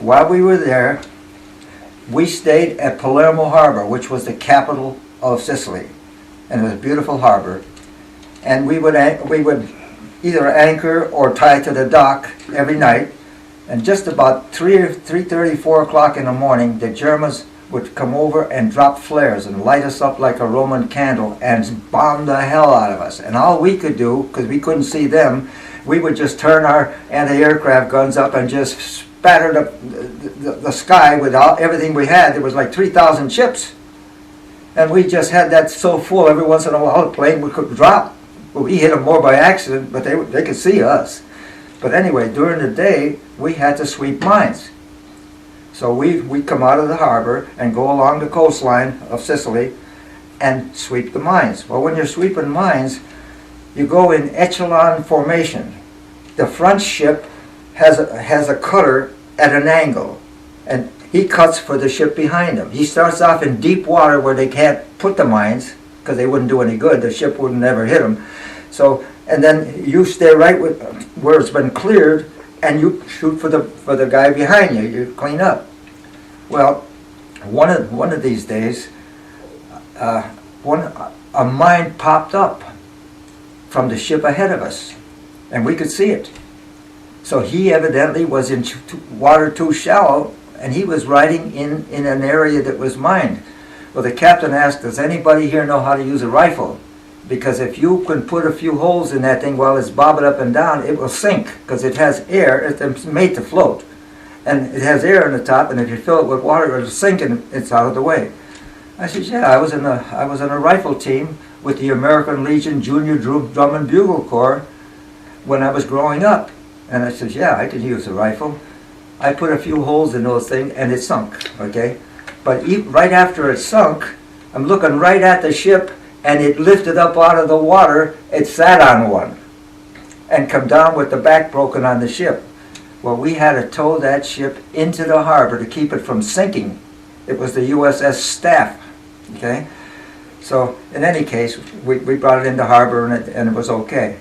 while we were there, we stayed at Palermo Harbor, which was the capital of Sicily, and it was a beautiful harbor. And we would either anchor or tie to the dock every night. And just about 3:30, 4 o'clock in the morning, the Germans would come over and drop flares and light us up like a Roman candle and bomb the hell out of us. And all we could do, because we couldn't see them, we would just turn our anti-aircraft guns up and just spatter the sky with everything we had. There was like 3,000 ships. And we just had that so full, every once in a while a plane could drop. Well, we hit them more by accident, but they could see us. But anyway, during the day, we had to sweep mines. So we come out of the harbor and go along the coastline of Sicily and sweep the mines. Well, when you're sweeping mines, you go in echelon formation. The front ship has a cutter at an angle, and he cuts for the ship behind him. He starts off in deep water where they can't put the mines because they wouldn't do any good. The ship wouldn't never hit them. So, and then you stay right with where it's been cleared, and you shoot for the guy behind you. You clean up. Well, one of these days, a mine popped up from the ship ahead of us, and we could see it. So he evidently was in water too shallow, and he was riding in an area that was mined. Well, the captain asked, does anybody here know how to use a rifle? Because if you can put a few holes in that thing while it's bobbing up and down, it will sink, because it has air. It's made to float. And it has air on the top, and if you fill it with water, it'll sink and it's out of the way. I said, yeah, I was in a rifle team with the American Legion Junior Drum and Bugle Corps when I was growing up. And I said, yeah, I can use a rifle. I put a few holes in those things, and it sunk, okay? But right after it sunk, I'm looking right at the ship, and it lifted up out of the water. It sat on one and come down with the back broken on the ship. Well, we had to tow that ship into the harbor to keep it from sinking. It was the USS Staff, okay? So in any case, we brought it into harbor, and it was okay.